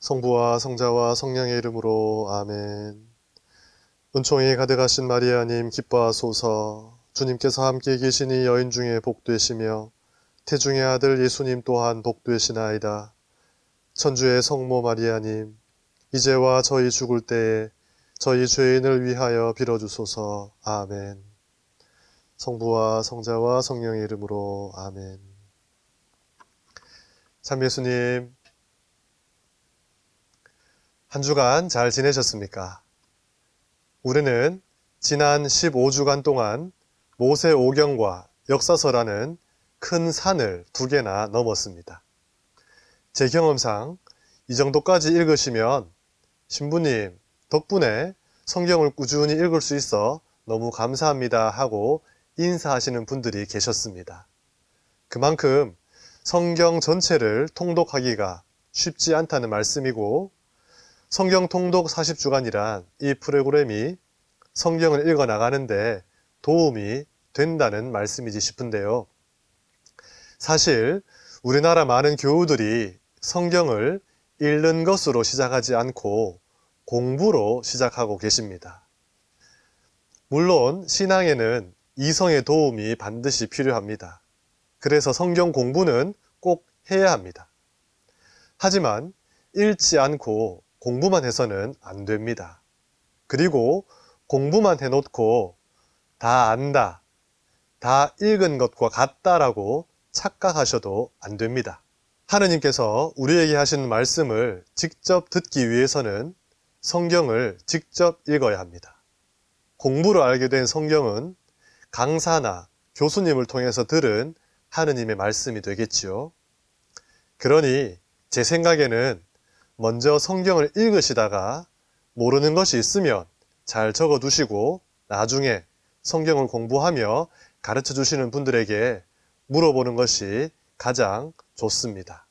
성부와 성자와 성령의 이름으로 아멘. 은총이 가득하신 마리아님 기뻐하소서. 주님께서 함께 계시니 여인 중에 복되시며 태중의 아들 예수님 또한 복되시나이다. 천주의 성모 마리아님, 이제와 저희 죽을 때에 저희 죄인을 위하여 빌어주소서. 아멘. 성부와 성자와 성령의 이름으로 아멘. 참 예수님, 한 주간 잘 지내셨습니까? 우리는 지난 15주간 동안 모세오경과 역사서라는 큰 산을 2개나 넘었습니다. 제 경험상 이 정도까지 읽으시면 신부님 덕분에 성경을 꾸준히 읽을 수 있어 너무 감사합니다 하고 인사하시는 분들이 계셨습니다. 그만큼 성경 전체를 통독하기가 쉽지 않다는 말씀이고, 성경 통독 40주간이란 이 프로그램이 성경을 읽어 나가는데 도움이 된다는 말씀이지 싶은데요. 사실 우리나라 많은 교우들이 성경을 읽는 것으로 시작하지 않고 공부로 시작하고 계십니다. 물론 신앙에는 이성의 도움이 반드시 필요합니다. 그래서 성경 공부는 꼭 해야 합니다. 하지만 읽지 않고 공부만 해서는 안 됩니다. 그리고 공부만 해놓고 다 안다, 다 읽은 것과 같다라고 착각하셔도 안 됩니다. 하느님께서 우리에게 하신 말씀을 직접 듣기 위해서는 성경을 직접 읽어야 합니다. 공부로 알게 된 성경은 강사나 교수님을 통해서 들은 하느님의 말씀이 되겠지요. 그러니 제 생각에는 먼저 성경을 읽으시다가 모르는 것이 있으면 잘 적어 두시고 나중에 성경을 공부하며 가르쳐 주시는 분들에게 물어보는 것이 가장 좋습니다.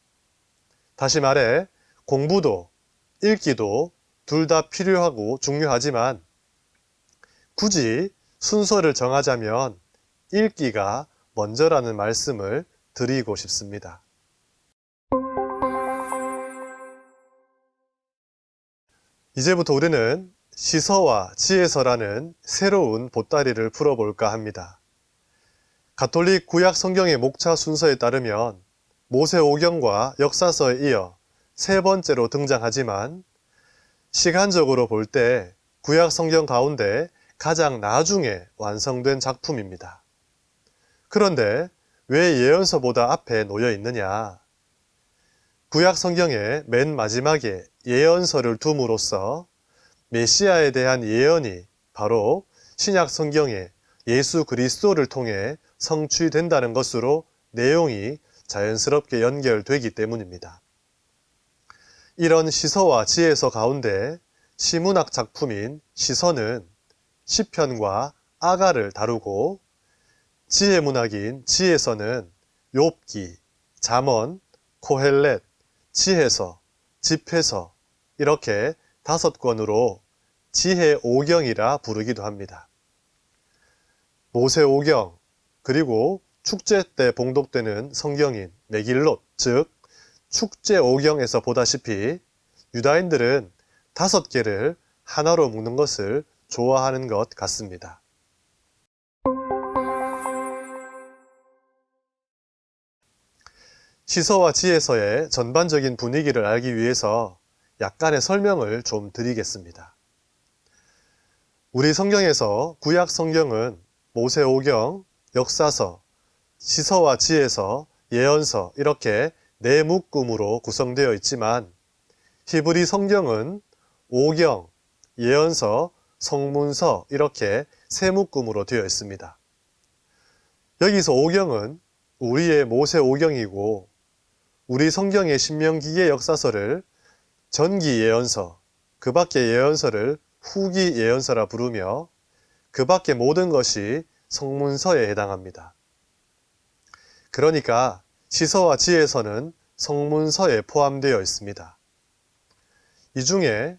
다시 말해 공부도 읽기도 둘 다 필요하고 중요하지만 굳이 순서를 정하자면 읽기가 먼저라는 말씀을 드리고 싶습니다. 이제부터 우리는 시서와 지혜서라는 새로운 보따리를 풀어볼까 합니다. 가톨릭 구약 성경의 목차 순서에 따르면 모세오경과 역사서에 이어 3번째로 등장하지만 시간적으로 볼 때 구약 성경 가운데 가장 나중에 완성된 작품입니다. 그런데 왜 예언서보다 앞에 놓여 있느냐? 구약 성경의 맨 마지막에 예언서를 둠으로써 메시아에 대한 예언이 바로 신약 성경의 예수 그리스도를 통해 성취된다는 것으로 내용이 자연스럽게 연결되기 때문입니다. 이런 시서와 지혜서 가운데 시문학 작품인 시서는 시편과 아가를 다루고, 지혜문학인 지혜서는 욥기, 잠언, 코헬렛, 지혜서, 집회서 이렇게 5권으로 지혜오경이라 부르기도 합니다. 모세오경, 그리고 축제 때 봉독되는 성경인 메길롯, 즉 축제오경에서 보다시피 유다인들은 5개를 하나로 묶는 것을 좋아하는 것 같습니다. 시서와 지혜서의 전반적인 분위기를 알기 위해서 약간의 설명을 좀 드리겠습니다. 우리 성경에서 구약 성경은 모세오경, 역사서, 시서와 지혜서, 예언서 이렇게 4묶음으로 구성되어 있지만 히브리 성경은 오경, 예언서, 성문서 이렇게 3묶음으로 되어 있습니다. 여기서 오경은 우리의 모세오경이고, 우리 성경의 신명기의 역사서를 전기 예언서, 그 밖의 예언서를 후기 예언서라 부르며 그 밖의 모든 것이 성문서에 해당합니다. 그러니까 시서와 지혜서는 성문서에 포함되어 있습니다. 이 중에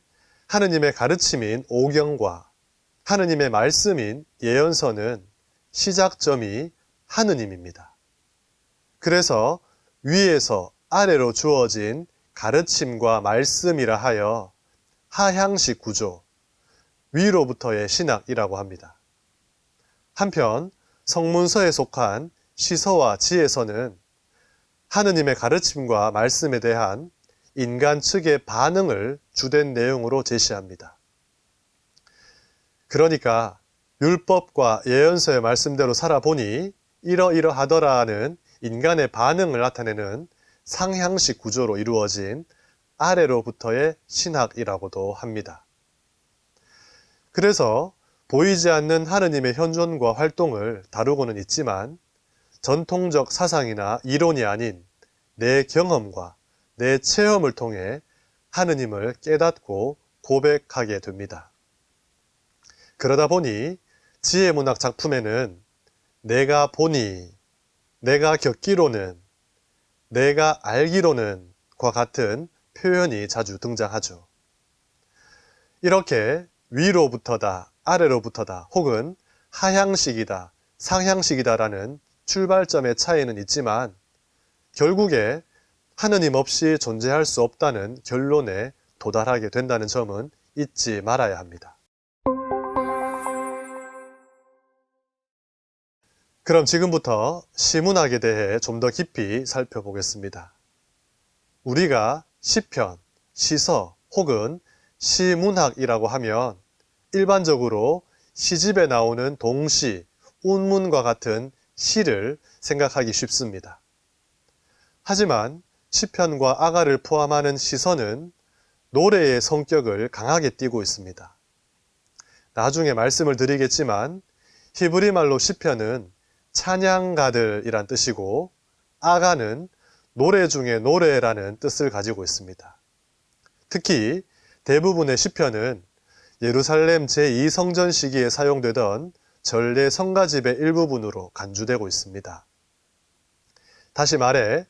하느님의 가르침인 오경과 하느님의 말씀인 예언서는 시작점이 하느님입니다. 그래서 위에서 아래로 주어진 가르침과 말씀이라 하여 하향식 구조, 위로부터의 신학이라고 합니다. 한편 성문서에 속한 시서와 지혜서는 하느님의 가르침과 말씀에 대한 인간 측의 반응을 주된 내용으로 제시합니다. 그러니까 율법과 예언서의 말씀대로 살아보니 이러이러하더라는 인간의 반응을 나타내는 상향식 구조로 이루어진 아래로부터의 신학이라고도 합니다. 그래서 보이지 않는 하느님의 현존과 활동을 다루고는 있지만 전통적 사상이나 이론이 아닌 내 경험과 내 체험을 통해 하느님을 깨닫고 고백하게 됩니다. 그러다 보니 지혜문학 작품에는 내가 보니, 내가 겪기로는, 내가 알기로는 과 같은 표현이 자주 등장하죠. 이렇게 위로부터다, 아래로부터다, 혹은 하향식이다, 상향식이다라는 출발점의 차이는 있지만 결국에 하느님 없이 존재할 수 없다는 결론에 도달하게 된다는 점은 잊지 말아야 합니다. 그럼 지금부터 시문학에 대해 좀 더 깊이 살펴보겠습니다. 우리가 시편, 시서 혹은 시문학이라고 하면 일반적으로 시집에 나오는 동시, 운문과 같은 시를 생각하기 쉽습니다. 하지만 시편과 아가를 포함하는 시서는 노래의 성격을 강하게 띠고 있습니다. 나중에 말씀을 드리겠지만 히브리 말로 시편은 찬양가들이란 뜻이고 아가는 노래 중에 노래라는 뜻을 가지고 있습니다. 특히 대부분의 시편은 예루살렘 제2성전 시기에 사용되던 전래 성가집의 일부분으로 간주되고 있습니다. 다시 말해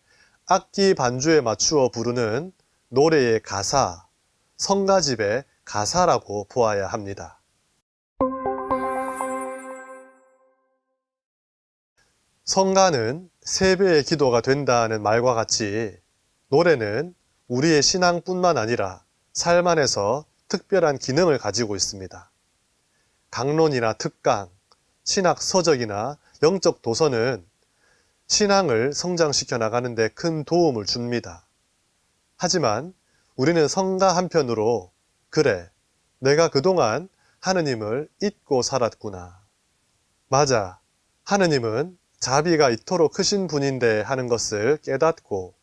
악기 반주에 맞추어 부르는 노래의 가사, 성가집의 가사라고 보아야 합니다. 성가는 3배의 기도가 된다는 말과 같이 노래는 우리의 신앙뿐만 아니라 삶 안에서 특별한 기능을 가지고 있습니다. 강론이나 특강, 신학 서적이나 영적 도서는 신앙을 성장시켜 나가는 데 큰 도움을 줍니다. 하지만 우리는 성가 한편으로 그래, 내가 그동안 하느님을 잊고 살았구나. 맞아, 하느님은 자비가 이토록 크신 분인데 하는 것을 깨닫고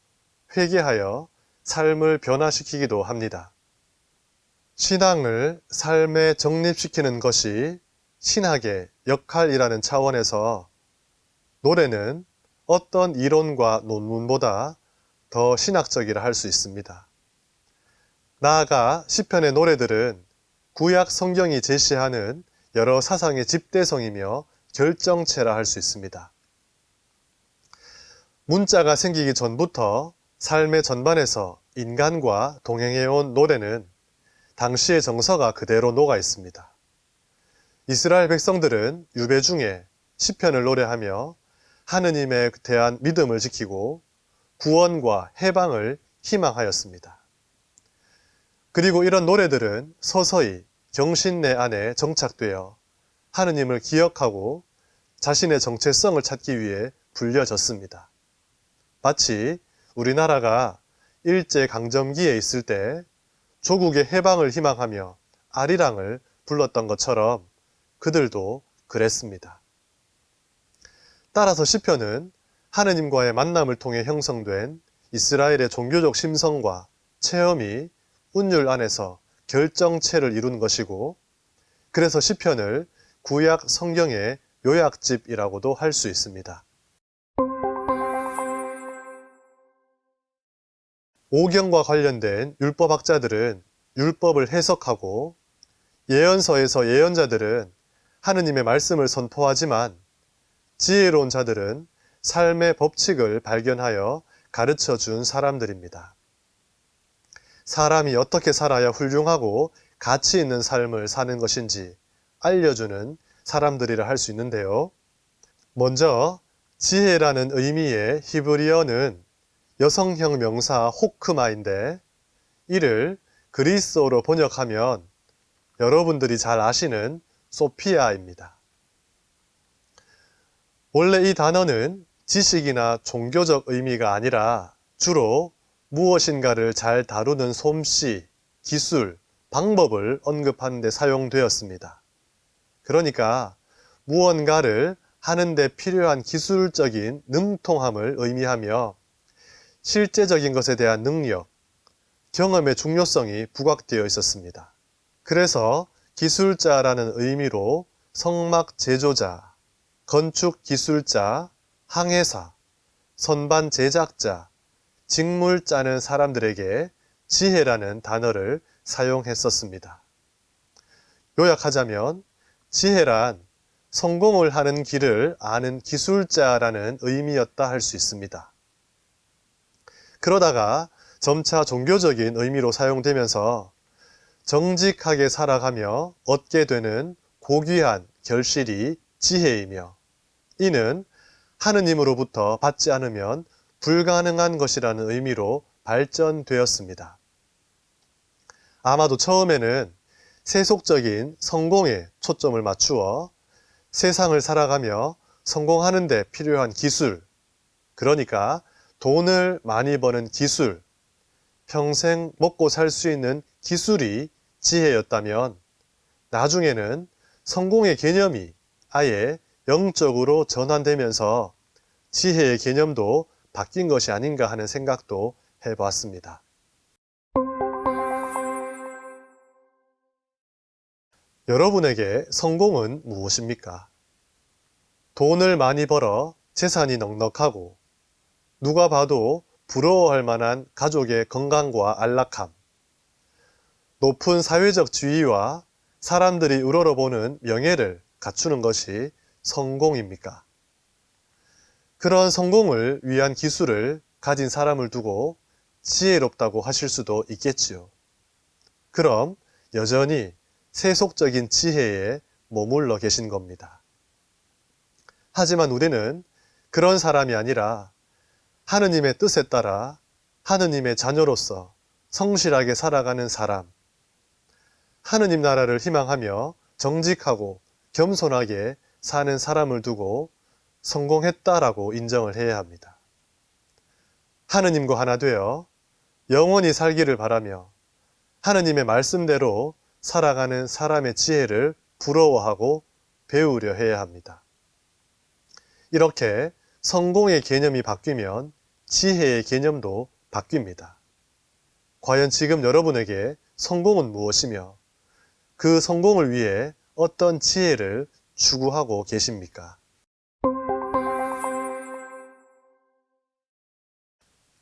회개하여 삶을 변화시키기도 합니다. 신앙을 삶에 정립시키는 것이 신학의 역할이라는 차원에서 노래는 어떤 이론과 논문보다 더 신학적이라 할 수 있습니다. 나아가 시편의 노래들은 구약 성경이 제시하는 여러 사상의 집대성이며 결정체라 할 수 있습니다. 문자가 생기기 전부터 삶의 전반에서 인간과 동행해온 노래는 당시의 정서가 그대로 녹아 있습니다. 이스라엘 백성들은 유배 중에 시편을 노래하며 하느님에 대한 믿음을 지키고 구원과 해방을 희망하였습니다. 그리고 이런 노래들은 서서히 경신내 안에 정착되어 하느님을 기억하고 자신의 정체성을 찾기 위해 불려졌습니다. 마치 우리나라가 일제강점기에 있을 때 조국의 해방을 희망하며 아리랑을 불렀던 것처럼 그들도 그랬습니다. 따라서 시편은 하느님과의 만남을 통해 형성된 이스라엘의 종교적 심성과 체험이 운율 안에서 결정체를 이룬 것이고, 그래서 시편을 구약 성경의 요약집이라고도 할 수 있습니다. 오경과 관련된 율법학자들은 율법을 해석하고 예언서에서 예언자들은 하느님의 말씀을 선포하지만 지혜로운 자들은 삶의 법칙을 발견하여 가르쳐 준 사람들입니다. 사람이 어떻게 살아야 훌륭하고 가치 있는 삶을 사는 것인지 알려주는 사람들이라 할 수 있는데요. 먼저 지혜라는 의미의 히브리어는 여성형 명사 호크마인데 이를 그리스어로 번역하면 여러분들이 잘 아시는 소피아입니다. 원래 이 단어는 지식이나 종교적 의미가 아니라 주로 무엇인가를 잘 다루는 솜씨, 기술, 방법을 언급하는 데 사용되었습니다. 그러니까 무언가를 하는 데 필요한 기술적인 능통함을 의미하며 실제적인 것에 대한 능력, 경험의 중요성이 부각되어 있었습니다. 그래서 기술자라는 의미로 성막 제조자, 건축 기술자, 항해사, 선반 제작자, 직물 짜는 사람들에게 지혜라는 단어를 사용했었습니다. 요약하자면 지혜란 성공을 하는 길을 아는 기술자라는 의미였다 할 수 있습니다. 그러다가 점차 종교적인 의미로 사용되면서 정직하게 살아가며 얻게 되는 고귀한 결실이 지혜이며 이는 하느님으로부터 받지 않으면 불가능한 것이라는 의미로 발전되었습니다. 아마도 처음에는 세속적인 성공에 초점을 맞추어 세상을 살아가며 성공하는 데 필요한 기술, 그러니까 돈을 많이 버는 기술, 평생 먹고 살 수 있는 기술이 지혜였다면 나중에는 성공의 개념이 아예 영적으로 전환되면서 지혜의 개념도 바뀐 것이 아닌가 하는 생각도 해봤습니다. 여러분에게 성공은 무엇입니까? 돈을 많이 벌어 재산이 넉넉하고 누가 봐도 부러워할 만한 가족의 건강과 안락함, 높은 사회적 지위와 사람들이 우러러보는 명예를 갖추는 것이 성공입니까? 그런 성공을 위한 기술을 가진 사람을 두고 지혜롭다고 하실 수도 있겠지요. 그럼 여전히 세속적인 지혜에 머물러 계신 겁니다. 하지만 우리는 그런 사람이 아니라 하느님의 뜻에 따라 하느님의 자녀로서 성실하게 살아가는 사람, 하느님 나라를 희망하며 정직하고 겸손하게 사는 사람을 두고 성공했다라고 인정을 해야 합니다. 하느님과 하나 되어 영원히 살기를 바라며 하느님의 말씀대로 살아가는 사람의 지혜를 부러워하고 배우려 해야 합니다. 이렇게 성공의 개념이 바뀌면 지혜의 개념도 바뀝니다. 과연 지금 여러분에게 성공은 무엇이며 그 성공을 위해 어떤 지혜를 추구하고 계십니까?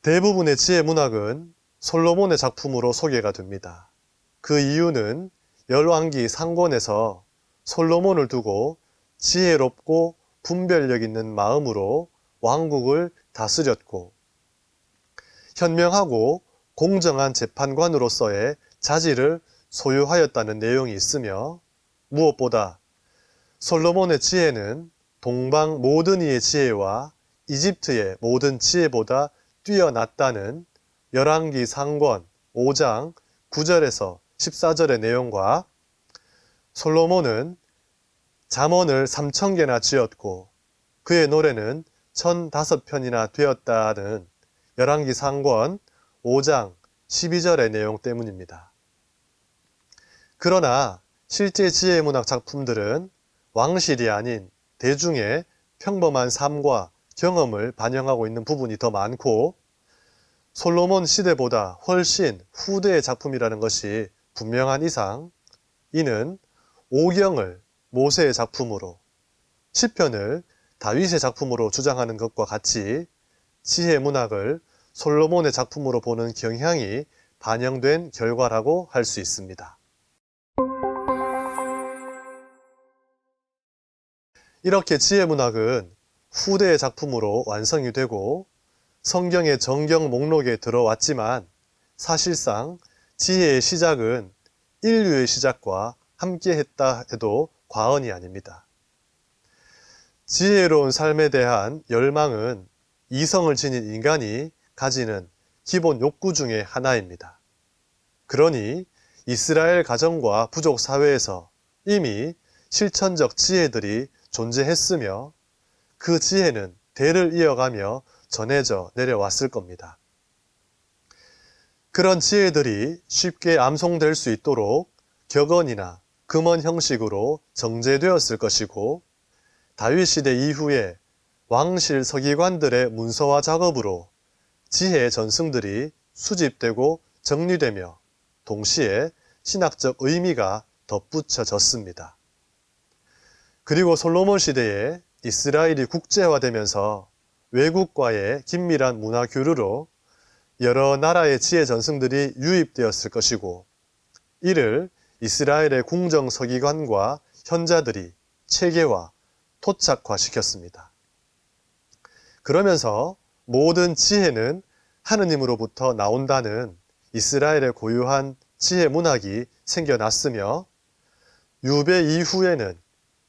대부분의 지혜 문학은 솔로몬의 작품으로 소개가 됩니다. 그 이유는 열왕기 상권에서 솔로몬을 두고 지혜롭고 분별력 있는 마음으로 왕국을 다스렸고 현명하고 공정한 재판관으로서의 자질을 소유하였다는 내용이 있으며 무엇보다 솔로몬의 지혜는 동방 모든 이의 지혜와 이집트의 모든 지혜보다 뛰어났다는 열왕기 상권 5장 9절에서 14절의 내용과 솔로몬은 잠언을 3,000개나 지었고 그의 노래는 1,005편이나 되었다는 열왕기 상권 5장 12절의 내용 때문입니다. 그러나 실제 지혜문학 작품들은 왕실이 아닌 대중의 평범한 삶과 경험을 반영하고 있는 부분이 더 많고 솔로몬 시대보다 훨씬 후대의 작품이라는 것이 분명한 이상 이는 오경을 모세의 작품으로 시편을 다윗의 작품으로 주장하는 것과 같이 지혜 문학을 솔로몬의 작품으로 보는 경향이 반영된 결과라고 할 수 있습니다. 이렇게 지혜 문학은 후대의 작품으로 완성이 되고 성경의 정경 목록에 들어왔지만 사실상 지혜의 시작은 인류의 시작과 함께 했다 해도 과언이 아닙니다. 지혜로운 삶에 대한 열망은 이성을 지닌 인간이 가지는 기본 욕구 중의 하나입니다. 그러니 이스라엘 가정과 부족 사회에서 이미 실천적 지혜들이 존재했으며 그 지혜는 대를 이어가며 전해져 내려왔을 겁니다. 그런 지혜들이 쉽게 암송될 수 있도록 격언이나 금언 형식으로 정제되었을 것이고 다윗 시대 이후에 왕실 서기관들의 문서화 작업으로 지혜 전승들이 수집되고 정리되며 동시에 신학적 의미가 덧붙여졌습니다. 그리고 솔로몬 시대에 이스라엘이 국제화되면서 외국과의 긴밀한 문화 교류로 여러 나라의 지혜 전승들이 유입되었을 것이고 이를 이스라엘의 궁정 서기관과 현자들이 체계화, 토착화시켰습니다. 그러면서 모든 지혜는 하느님으로부터 나온다는 이스라엘의 고유한 지혜 문학이 생겨났으며 유배 이후에는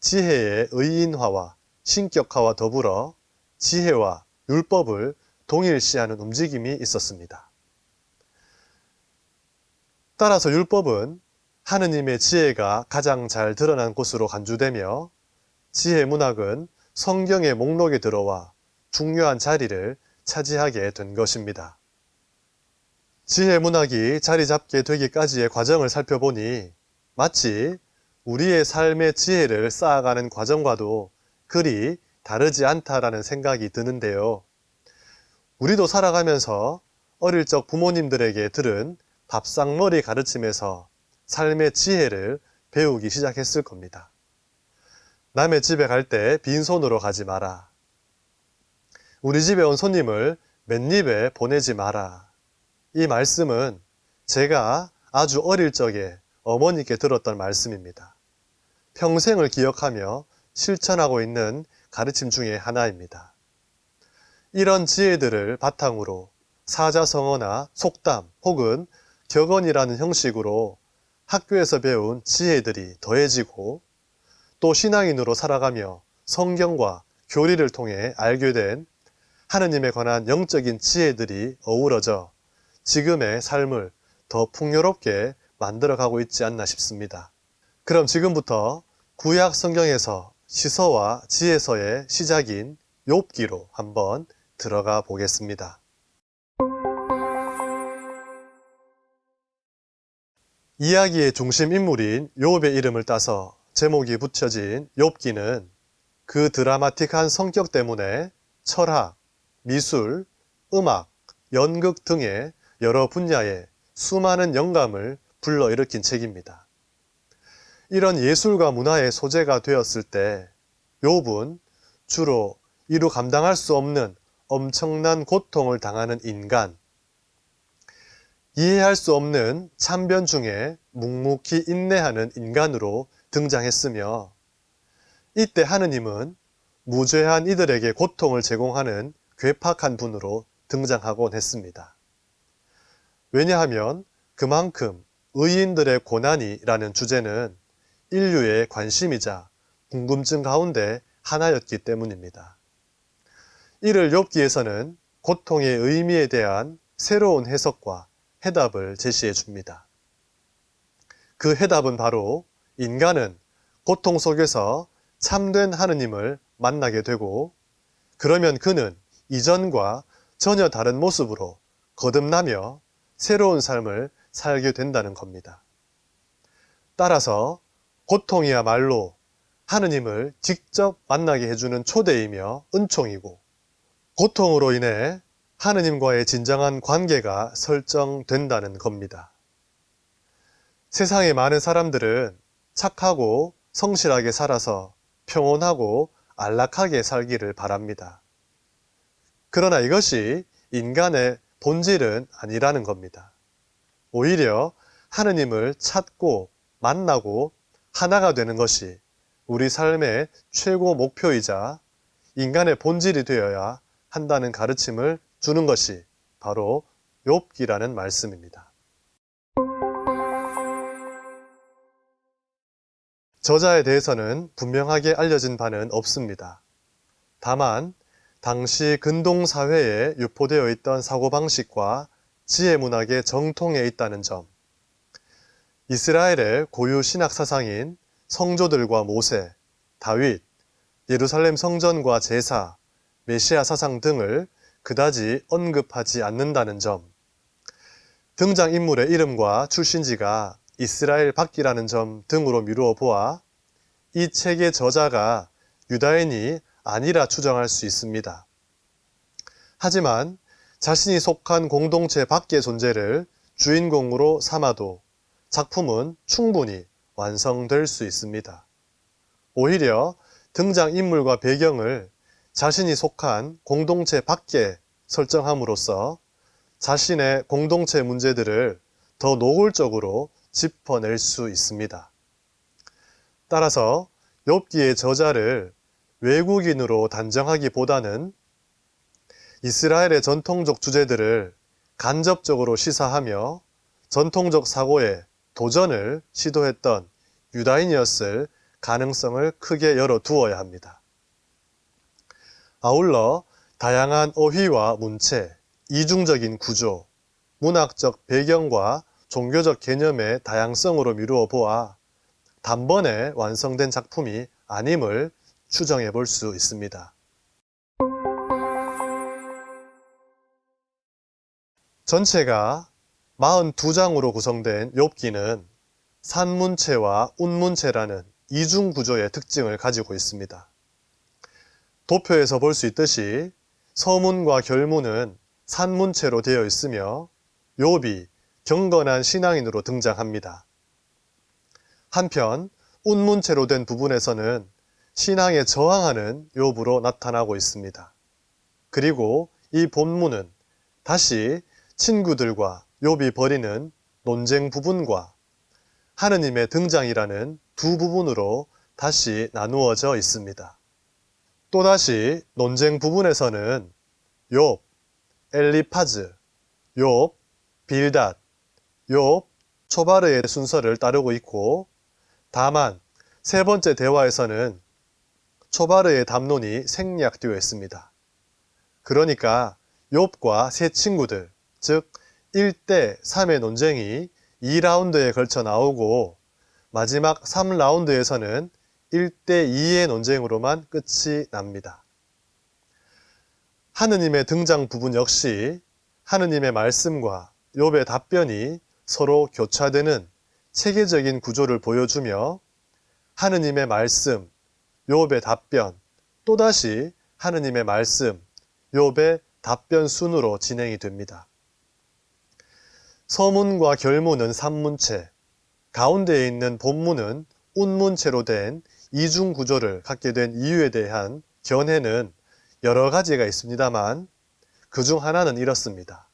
지혜의 의인화와 신격화와 더불어 지혜와 율법을 동일시하는 움직임이 있었습니다. 따라서 율법은 하느님의 지혜가 가장 잘 드러난 곳으로 간주되며 지혜 문학은 성경의 목록에 들어와 중요한 자리를 차지하게 된 것입니다. 지혜 문학이 자리 잡게 되기까지의 과정을 살펴보니 마치 우리의 삶의 지혜를 쌓아가는 과정과도 그리 다르지 않다라는 생각이 드는데요. 우리도 살아가면서 어릴 적 부모님들에게 들은 밥상머리 가르침에서 삶의 지혜를 배우기 시작했을 겁니다. 남의 집에 갈 때 빈손으로 가지 마라. 우리 집에 온 손님을 맨입에 보내지 마라. 이 말씀은 제가 아주 어릴 적에 어머니께 들었던 말씀입니다. 평생을 기억하며 실천하고 있는 가르침 중에 하나입니다. 이런 지혜들을 바탕으로 사자성어나 속담 혹은 격언이라는 형식으로 학교에서 배운 지혜들이 더해지고 또 신앙인으로 살아가며 성경과 교리를 통해 알게 된 하느님에 관한 영적인 지혜들이 어우러져 지금의 삶을 더 풍요롭게 만들어가고 있지 않나 싶습니다. 그럼 지금부터 구약 성경에서 시서와 지혜서의 시작인 욥기로 한번 들어가 보겠습니다. 이야기의 중심 인물인 욥의 이름을 따서 제목이 붙여진 욥기는 그 드라마틱한 성격 때문에 철학, 미술, 음악, 연극 등의 여러 분야에 수많은 영감을 불러일으킨 책입니다. 이런 예술과 문화의 소재가 되었을 때 욥은 주로 이루 감당할 수 없는 엄청난 고통을 당하는 인간, 이해할 수 없는 참변 중에 묵묵히 인내하는 인간으로 등장했으며 이때 하느님은 무죄한 이들에게 고통을 제공하는 괴팍한 분으로 등장하곤 했습니다. 왜냐하면 그만큼 의인들의 고난이라는 주제는 인류의 관심이자 궁금증 가운데 하나였기 때문입니다. 이를 욥기에서는 고통의 의미에 대한 새로운 해석과 해답을 제시해 줍니다. 그 해답은 바로 인간은 고통 속에서 참된 하느님을 만나게 되고 그러면 그는 이전과 전혀 다른 모습으로 거듭나며 새로운 삶을 살게 된다는 겁니다. 따라서 고통이야말로 하느님을 직접 만나게 해주는 초대이며 은총이고 고통으로 인해 하느님과의 진정한 관계가 설정된다는 겁니다. 세상의 많은 사람들은 착하고 성실하게 살아서 평온하고 안락하게 살기를 바랍니다. 그러나 이것이 인간의 본질은 아니라는 겁니다. 오히려 하느님을 찾고 만나고 하나가 되는 것이 우리 삶의 최고 목표이자 인간의 본질이 되어야 한다는 가르침을 주는 것이 바로 욥기라는 말씀입니다. 저자에 대해서는 분명하게 알려진 바는 없습니다. 다만 당시 근동사회에 유포되어 있던 사고방식과 지혜문학의 정통에 있다는 점, 이스라엘의 고유 신학사상인 성조들과 모세, 다윗, 예루살렘 성전과 제사, 메시아 사상 등을 그다지 언급하지 않는다는 점, 등장인물의 이름과 출신지가 이스라엘 밖이라는 점 등으로 미루어 보아 이 책의 저자가 유다인이 아니라 추정할 수 있습니다. 하지만 자신이 속한 공동체 밖의 존재를 주인공으로 삼아도 작품은 충분히 완성될 수 있습니다. 오히려 등장인물과 배경을 자신이 속한 공동체 밖에 설정함으로써 자신의 공동체 문제들을 더 노골적으로 짚어낼 수 있습니다. 따라서 욥기의 저자를 외국인으로 단정하기보다는 이스라엘의 전통적 주제들을 간접적으로 시사하며 전통적 사고에 도전을 시도했던 유다인이었을 가능성을 크게 열어두어야 합니다. 아울러 다양한 어휘와 문체, 이중적인 구조, 문학적 배경과 종교적 개념의 다양성으로 미루어 보아 단번에 완성된 작품이 아님을 추정해 볼 수 있습니다. 전체가 42장으로 구성된 욥기는 산문체와 운문체라는 이중 구조의 특징을 가지고 있습니다. 도표에서 볼 수 있듯이 서문과 결문은 산문체로 되어 있으며 욥이 경건한 신앙인으로 등장합니다. 한편 운문체로 된 부분에서는 신앙에 저항하는 욥으로 나타나고 있습니다. 그리고 이 본문은 다시 친구들과 욥이 벌이는 논쟁 부분과 하느님의 등장이라는 두 부분으로 다시 나누어져 있습니다. 또다시 논쟁 부분에서는 욥, 엘리파즈, 욥, 빌닷, 욥, 초바르의 순서를 따르고 있고, 다만 세 번째 대화에서는 초바르의 담론이 생략되어 있습니다. 그러니까 욥과 세 친구들, 즉 1대 3의 논쟁이 2라운드에 걸쳐 나오고 마지막 3라운드에서는 1대 2의 논쟁으로만 끝이 납니다. 하느님의 등장 부분 역시 하느님의 말씀과 욥의 답변이 서로 교차되는 체계적인 구조를 보여주며 하느님의 말씀, 욥의 답변, 또다시 하느님의 말씀, 욥의 답변 순으로 진행이 됩니다. 서문과 결문은 산문체, 가운데에 있는 본문은 운문체로 된 이중 구조를 갖게 된 이유에 대한 견해는 여러 가지가 있습니다만 그중 하나는 이렇습니다.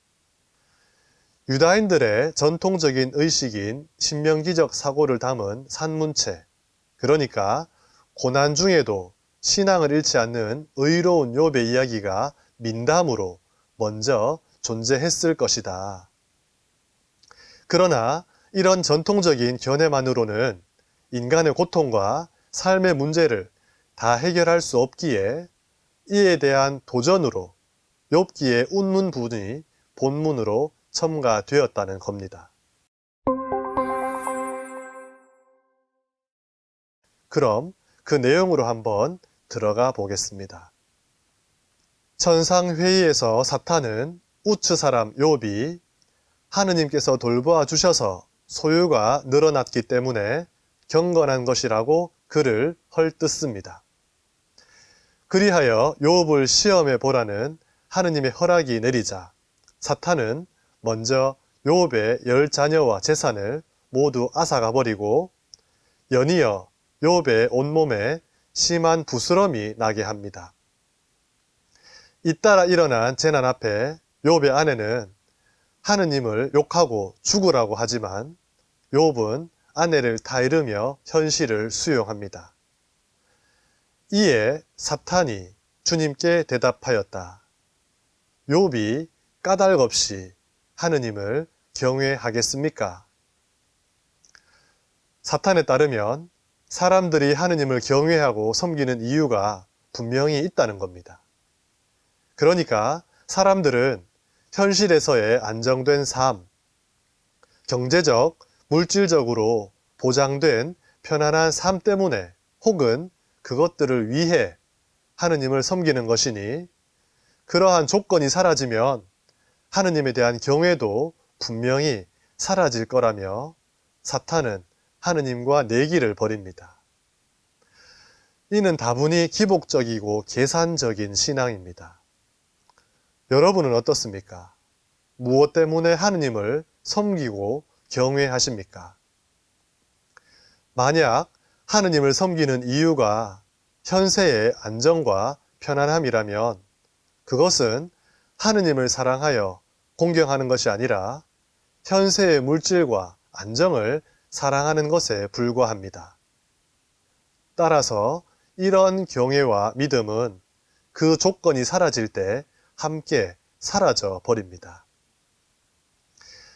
유다인들의 전통적인 의식인 신명기적 사고를 담은 산문체, 그러니까 고난 중에도 신앙을 잃지 않는 의로운 욥의 이야기가 민담으로 먼저 존재했을 것이다. 그러나 이런 전통적인 견해만으로는 인간의 고통과 삶의 문제를 다 해결할 수 없기에 이에 대한 도전으로 욥기의 운문 부분이 본문으로 첨가되었다는 겁니다. 그럼 그 내용으로 한번 들어가 보겠습니다. 천상회의에서 사탄은 우츠 사람 욥이 하느님께서 돌보아 주셔서 소유가 늘어났기 때문에 경건한 것이라고 그를 헐뜯습니다. 그리하여 욥을 시험해 보라는 하느님의 허락이 내리자 사탄은 먼저 욥의 10자녀와 재산을 모두 앗아가 버리고 연이어 욥의 온몸에 심한 부스럼이 나게 합니다. 잇따라 일어난 재난 앞에 욥의 아내는 하느님을 욕하고 죽으라고 하지만 욥은 아내를 타이르며 현실을 수용합니다. 이에 사탄이 주님께 대답하였다. 욥이 까닭없이 하느님을 경외하겠습니까? 사탄에 따르면 사람들이 하느님을 경외하고 섬기는 이유가 분명히 있다는 겁니다. 그러니까 사람들은 현실에서의 안정된 삶, 경제적, 물질적으로 보장된 편안한 삶 때문에 혹은 그것들을 위해 하느님을 섬기는 것이니 그러한 조건이 사라지면 하느님에 대한 경외도 분명히 사라질 거라며 사탄은 하느님과 내기를 벌입니다. 이는 다분히 기복적이고 계산적인 신앙입니다. 여러분은 어떻습니까? 무엇 때문에 하느님을 섬기고 경외하십니까? 만약 하느님을 섬기는 이유가 현세의 안정과 편안함이라면 그것은 하느님을 사랑하여 공경하는 것이 아니라 현세의 물질과 안정을 사랑하는 것에 불과합니다. 따라서 이런 경외와 믿음은 그 조건이 사라질 때 함께 사라져 버립니다.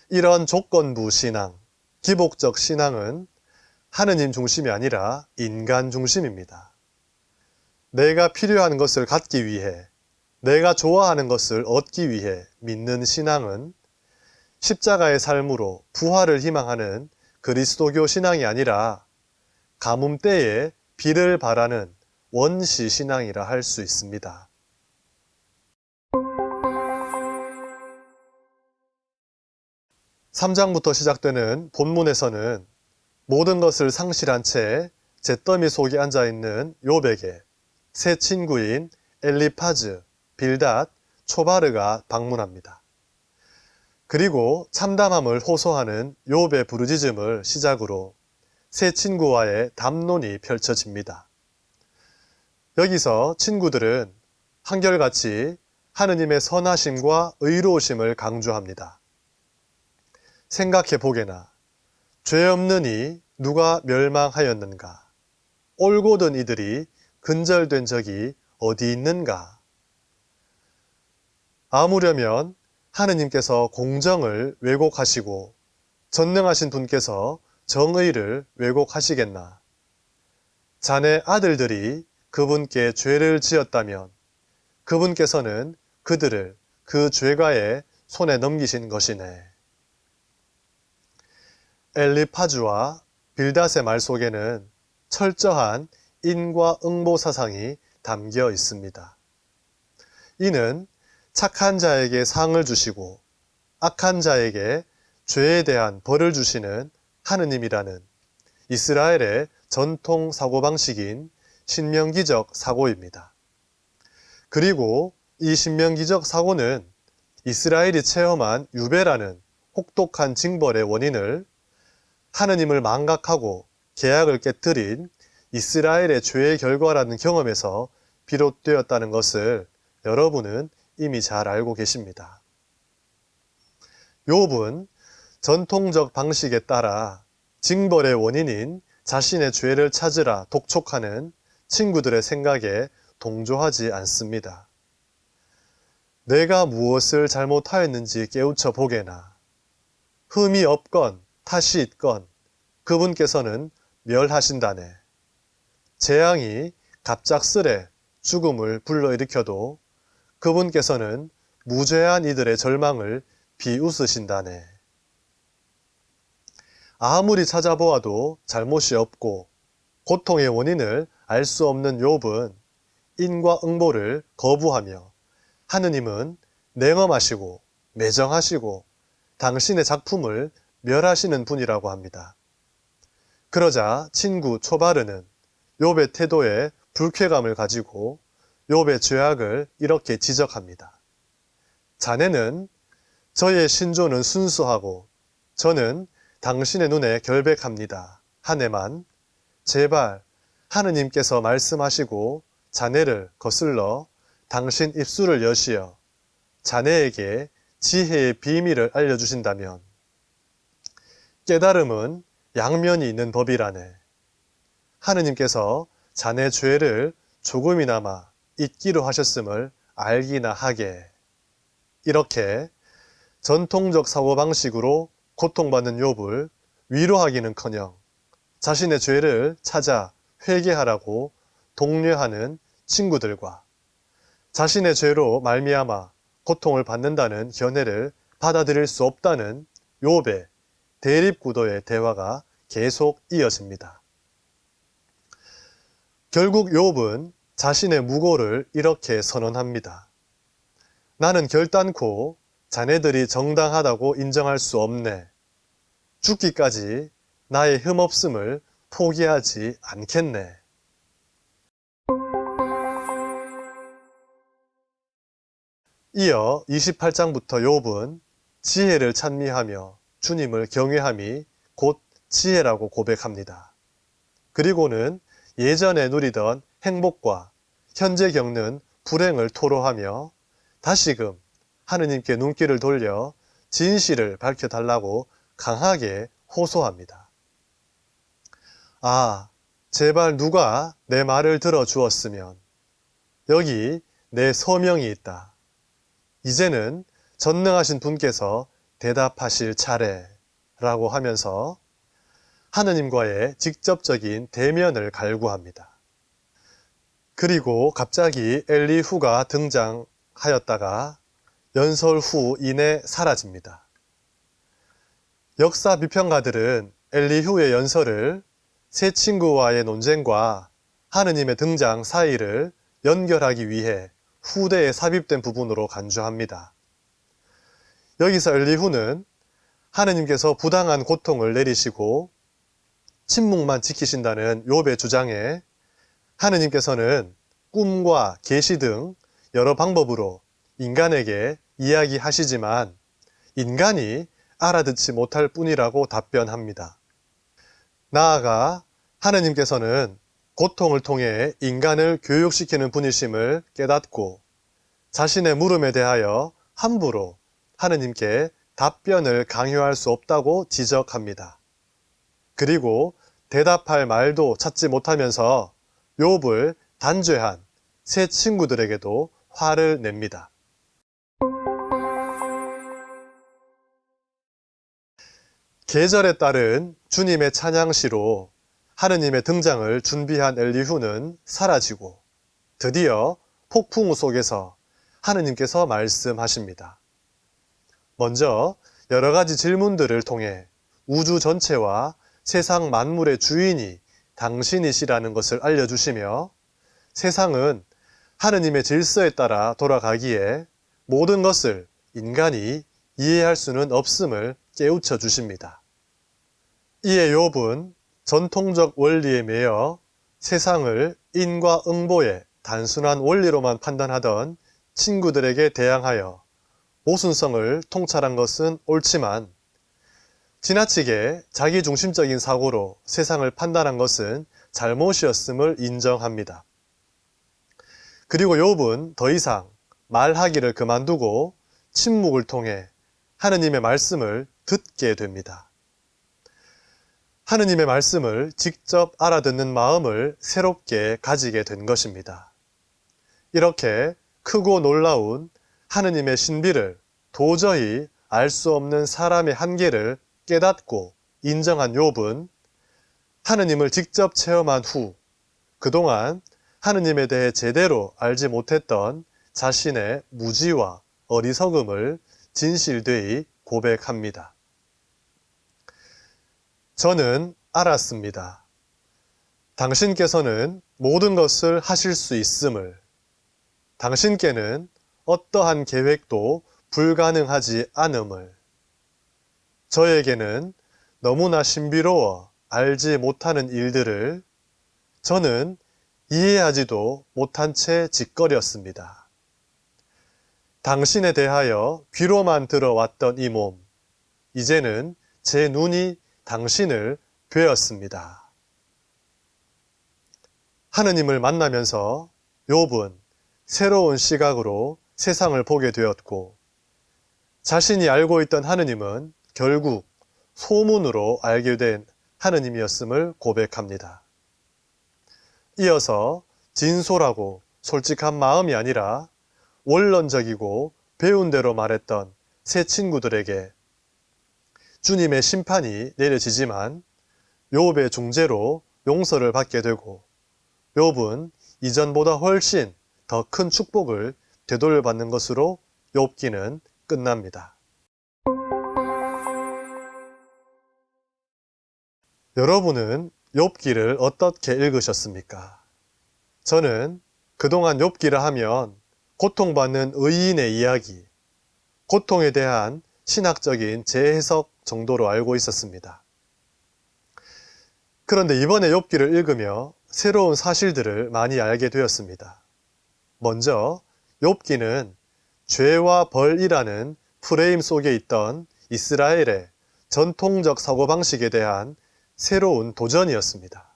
이런 조건부 신앙, 기복적 신앙은 하느님 중심이 아니라 인간 중심입니다. 내가 필요한 것을 갖기 위해, 내가 좋아하는 것을 얻기 위해 믿는 신앙은 십자가의 삶으로 부활을 희망하는 그리스도교 신앙이 아니라 가뭄 때에 비를 바라는 원시 신앙이라 할 수 있습니다. (3장부터) 시작되는 본문에서는 모든 것을 상실한 채 잿더미 속에 앉아있는 욥에게 새 친구인 엘리파즈, 빌닷, 초바르가 방문합니다. 그리고 참담함을 호소하는 욥의 부르짖음을 시작으로 새 친구와의 담론이 펼쳐집니다. 여기서 친구들은 한결같이 하느님의 선하심과 의로우심을 강조합니다. 생각해 보게나 죄 없는 이 누가 멸망하였는가? 올곧은 이들이 근절된 적이 어디 있는가? 아무려면 하느님께서 공정을 왜곡하시고 전능하신 분께서 정의를 왜곡하시겠나? 자네 아들들이 그분께 죄를 지었다면 그분께서는 그들을 그 죄가의 손에 넘기신 것이네. 엘리파즈와 빌닷의 말 속에는 철저한 인과응보 사상이 담겨 있습니다. 이는 착한 자에게 상을 주시고 악한 자에게 죄에 대한 벌을 주시는 하느님이라는 이스라엘의 전통 사고방식인 신명기적 사고입니다. 그리고 이 신명기적 사고는 이스라엘이 체험한 유배라는 혹독한 징벌의 원인을 하느님을 망각하고 계약을 깨뜨린 이스라엘의 죄의 결과라는 경험에서 비롯되었다는 것을 여러분은 이미 잘 알고 계십니다. 욥은 전통적 방식에 따라 징벌의 원인인 자신의 죄를 찾으라 독촉하는 친구들의 생각에 동조하지 않습니다. 내가 무엇을 잘못하였는지 깨우쳐 보게나 흠이 없건 탓이 있건 그분께서는 멸하신다네. 재앙이 갑작스레 죽음을 불러일으켜도 그분께서는 무죄한 이들의 절망을 비웃으신다네. 아무리 찾아보아도 잘못이 없고 고통의 원인을 알 수 없는 욥은 인과응보를 거부하며 하느님은 냉엄하시고 매정하시고 당신의 작품을 멸하시는 분이라고 합니다. 그러자 친구 초바르는 욥의 태도에 불쾌감을 가지고 욥의 죄악을 이렇게 지적합니다. 자네는 저의 신조는 순수하고 저는 당신의 눈에 결백합니다. 하네만 제발 하느님께서 말씀하시고 자네를 거슬러 당신 입술을 여시어 자네에게 지혜의 비밀을 알려주신다면 깨달음은 양면이 있는 법이라네. 하느님께서 자네 죄를 조금이나마 잊기로 하셨음을 알기나 하게. 이렇게 전통적 사고방식으로 고통받는 욥을 위로하기는커녕 자신의 죄를 찾아 회개하라고 독려하는 친구들과 자신의 죄로 말미암아 고통을 받는다는 현해를 받아들일 수 없다는 욥의 대립구도의 대화가 계속 이어집니다. 결국 욥은 자신의 무고를 이렇게 선언합니다. 나는 결단코 자네들이 정당하다고 인정할 수 없네. 죽기까지 나의 흠없음을 포기하지 않겠네. 이어 28장부터 욥은 지혜를 찬미하며 주님을 경외함이 곧 지혜라고 고백합니다. 그리고는 예전에 누리던 행복과 현재 겪는 불행을 토로하며 다시금 하느님께 눈길을 돌려 진실을 밝혀달라고 강하게 호소합니다. 아, 제발 누가 내 말을 들어주었으면. 여기 내 서명이 있다. 이제는 전능하신 분께서 대답하실 차례라고 하면서 하느님과의 직접적인 대면을 갈구합니다. 그리고 갑자기 엘리후가 등장하였다가 연설 후 이내 사라집니다. 역사 비평가들은 엘리후의 연설을 세 친구와의 논쟁과 하느님의 등장 사이를 연결하기 위해 후대에 삽입된 부분으로 간주합니다. 여기서 엘리후는 하느님께서 부당한 고통을 내리시고 침묵만 지키신다는 욥의 주장에 하느님께서는 꿈과 계시 등 여러 방법으로 인간에게 이야기하시지만 인간이 알아듣지 못할 뿐이라고 답변합니다. 나아가 하느님께서는 고통을 통해 인간을 교육시키는 분이심을 깨닫고 자신의 물음에 대하여 함부로 하느님께 답변을 강요할 수 없다고 지적합니다. 그리고 대답할 말도 찾지 못하면서 욥을 단죄한 세 친구들에게도 화를 냅니다. 계절에 따른 주님의 찬양시로 하느님의 등장을 준비한 엘리후는 사라지고 드디어 폭풍우 속에서 하느님께서 말씀하십니다. 먼저 여러 가지 질문들을 통해 우주 전체와 세상 만물의 주인이 당신이시라는 것을 알려주시며 세상은 하느님의 질서에 따라 돌아가기에 모든 것을 인간이 이해할 수는 없음을 깨우쳐 주십니다. 이에 욥은 전통적 원리에 매여 세상을 인과 응보의 단순한 원리로만 판단하던 친구들에게 대항하여 모순성을 통찰한 것은 옳지만 지나치게 자기중심적인 사고로 세상을 판단한 것은 잘못이었음을 인정합니다. 그리고 욥은 더 이상 말하기를 그만두고 침묵을 통해 하느님의 말씀을 듣게 됩니다. 하느님의 말씀을 직접 알아듣는 마음을 새롭게 가지게 된 것입니다. 이렇게 크고 놀라운 하느님의 신비를 도저히 알 수 없는 사람의 한계를 깨닫고 인정한 욥은 하느님을 직접 체험한 후 그동안 하느님에 대해 제대로 알지 못했던 자신의 무지와 어리석음을 진실되이 고백합니다. 저는 알았습니다. 당신께서는 모든 것을 하실 수 있음을, 당신께는 어떠한 계획도 불가능하지 않음을, 저에게는 너무나 신비로워 알지 못하는 일들을 저는 이해하지도 못한 채 짓거렸습니다. 당신에 대하여 귀로만 들어왔던 이 몸, 이제는 제 눈이 당신을 뵈었습니다. 하느님을 만나면서 욥은 새로운 시각으로 세상을 보게 되었고 자신이 알고 있던 하느님은 결국 소문으로 알게 된 하느님이었음을 고백합니다. 이어서 진솔하고 솔직한 마음이 아니라 원론적이고 배운 대로 말했던 세 친구들에게 주님의 심판이 내려지지만 욥의 중재로 용서를 받게 되고 욥은 이전보다 훨씬 더 큰 축복을 되돌려받는 것으로 욥기는 끝납니다. 여러분은 욥기를 어떻게 읽으셨습니까? 저는 그동안 욥기를 하면 고통받는 의인의 이야기, 고통에 대한 신학적인 재해석 정도로 알고 있었습니다. 그런데 이번에 욥기를 읽으며 새로운 사실들을 많이 알게 되었습니다. 먼저 욥기는 죄와 벌이라는 프레임 속에 있던 이스라엘의 전통적 사고방식에 대한 새로운 도전이었습니다.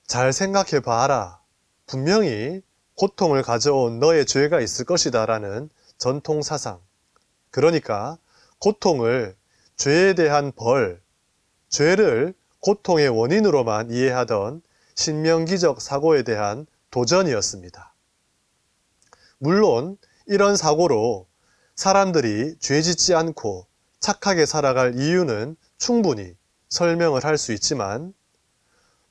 잘 생각해 봐라. 분명히 고통을 가져온 너의 죄가 있을 것이다 라는 전통 사상. 그러니까 고통을 죄에 대한 벌, 죄를 고통의 원인으로만 이해하던 신명기적 사고에 대한 도전이었습니다. 물론 이런 사고로 사람들이 죄 짓지 않고 착하게 살아갈 이유는 충분히 설명을 할 수 있지만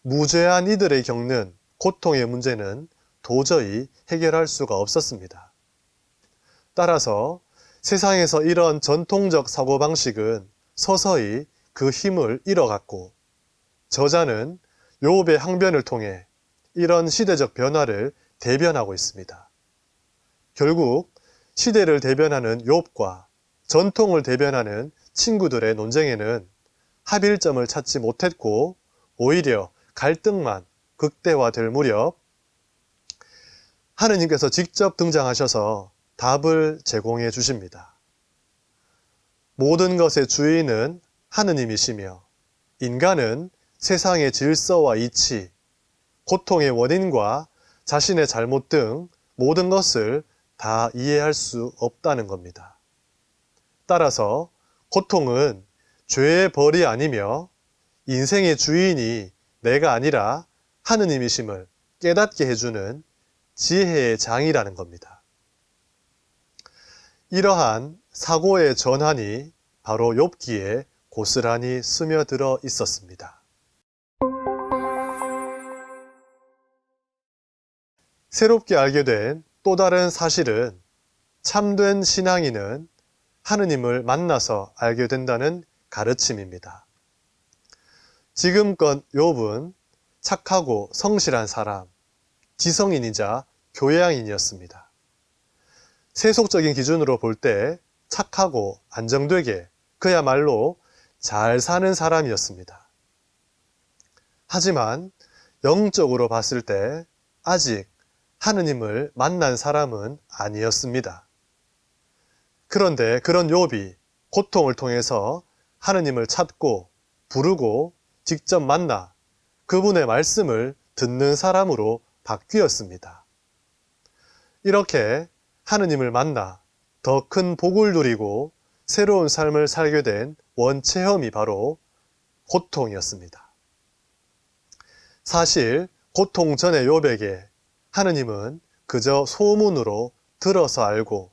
무죄한 이들이 겪는 고통의 문제는 도저히 해결할 수가 없었습니다. 따라서 세상에서 이런 전통적 사고방식은 서서히 그 힘을 잃어갔고 저자는 욥의 항변을 통해 이런 시대적 변화를 대변하고 있습니다. 결국 시대를 대변하는 욥과 전통을 대변하는 친구들의 논쟁에는 합일점을 찾지 못했고 오히려 갈등만 극대화될 무렵 하느님께서 직접 등장하셔서 답을 제공해 주십니다. 모든 것의 주인은 하느님이시며 인간은 세상의 질서와 이치, 고통의 원인과 자신의 잘못 등 모든 것을 다 이해할 수 없다는 겁니다. 따라서 고통은 죄의 벌이 아니며 인생의 주인이 내가 아니라 하느님이심을 깨닫게 해주는 지혜의 장이라는 겁니다. 이러한 사고의 전환이 바로 욥기에 고스란히 스며들어 있었습니다. 새롭게 알게 된 또 다른 사실은 참된 신앙인은 하느님을 만나서 알게 된다는 가르침입니다. 지금껏 욥은 착하고 성실한 사람, 지성인이자 교양인이었습니다. 세속적인 기준으로 볼 때 착하고 안정되게 그야말로 잘 사는 사람이었습니다. 하지만 영적으로 봤을 때 아직 하느님을 만난 사람은 아니었습니다. 그런데 그런 욥이 고통을 통해서 하느님을 찾고 부르고 직접 만나 그분의 말씀을 듣는 사람으로 바뀌었습니다. 이렇게 하느님을 만나 더 큰 복을 누리고 새로운 삶을 살게 된 원체험이 바로 고통이었습니다. 사실 고통 전의 욥에게 하느님은 그저 소문으로 들어서 알고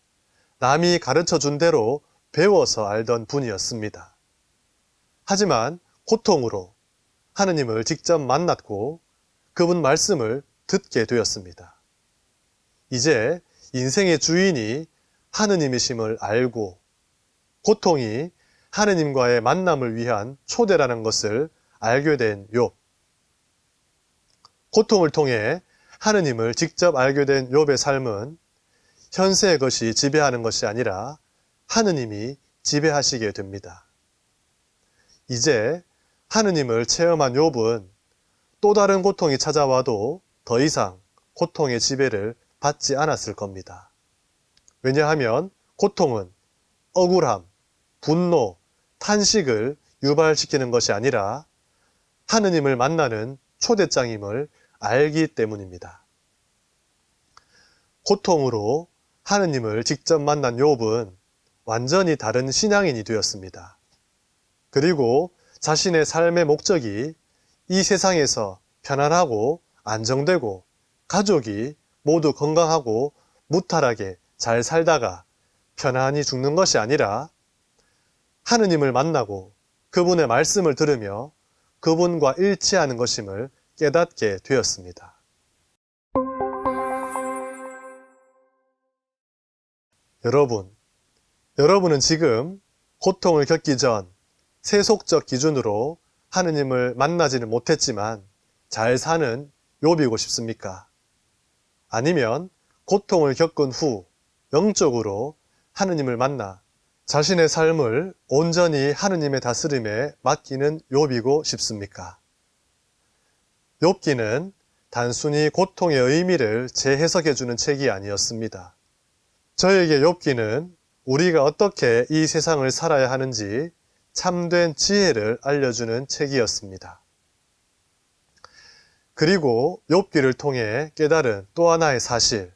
남이 가르쳐 준 대로 배워서 알던 분이었습니다. 하지만 고통으로 하느님을 직접 만났고 그분 말씀을 듣게 되었습니다. 이제 인생의 주인이 하느님이심을 알고 고통이 하느님과의 만남을 위한 초대라는 것을 알게 된 욥. 고통을 통해 하느님을 직접 알게 된 욥의 삶은 현세의 것이 지배하는 것이 아니라 하느님이 지배하시게 됩니다. 이제 하느님을 체험한 욥은 또 다른 고통이 찾아와도 더 이상 고통의 지배를 받지 않았을 겁니다. 왜냐하면 고통은 억울함, 분노, 탄식을 유발시키는 것이 아니라 하느님을 만나는 초대장임을 알기 때문입니다. 고통으로 하느님을 직접 만난 욥은 완전히 다른 신앙인이 되었습니다. 그리고 자신의 삶의 목적이 이 세상에서 편안하고 안정되고 가족이 모두 건강하고 무탈하게 잘 살다가 편안히 죽는 것이 아니라 하느님을 만나고 그분의 말씀을 들으며 그분과 일치하는 것임을 깨닫게 되었습니다. 여러분은 지금 고통을 겪기 전 세속적 기준으로 하느님을 만나지는 못했지만 잘 사는 욥이고 싶습니까? 아니면 고통을 겪은 후 영적으로 하느님을 만나 자신의 삶을 온전히 하느님의 다스림에 맡기는 욥이고 싶습니까? 욥기는 단순히 고통의 의미를 재해석해주는 책이 아니었습니다. 저에게 욥기는 우리가 어떻게 이 세상을 살아야 하는지 참된 지혜를 알려주는 책이었습니다. 그리고 욥기를 통해 깨달은 또 하나의 사실,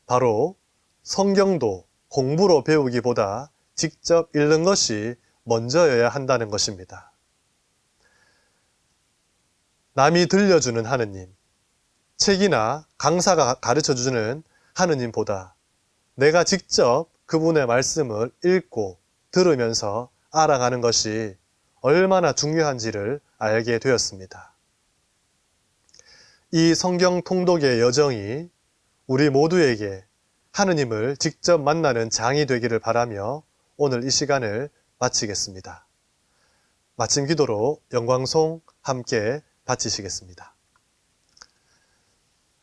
바로 성경도 공부로 배우기보다 직접 읽는 것이 먼저여야 한다는 것입니다. 남이 들려주는 하느님, 책이나 강사가 가르쳐주는 하느님보다 내가 직접 그분의 말씀을 읽고 들으면서 알아가는 것이 얼마나 중요한지를 알게 되었습니다. 이 성경 통독의 여정이 우리 모두에게 하느님을 직접 만나는 장이 되기를 바라며 오늘 이 시간을 마치겠습니다. 마침 기도로 영광송 함께 바치시겠습니다.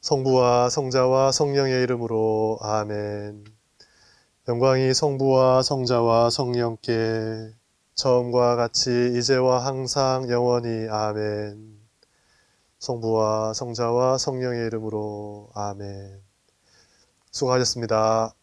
성부와 성자와 성령의 이름으로 아멘. 영광이 성부와 성자와 성령께 처음과 같이 이제와 항상 영원히 아멘. 성부와 성자와 성령의 이름으로 아멘. 수고하셨습니다.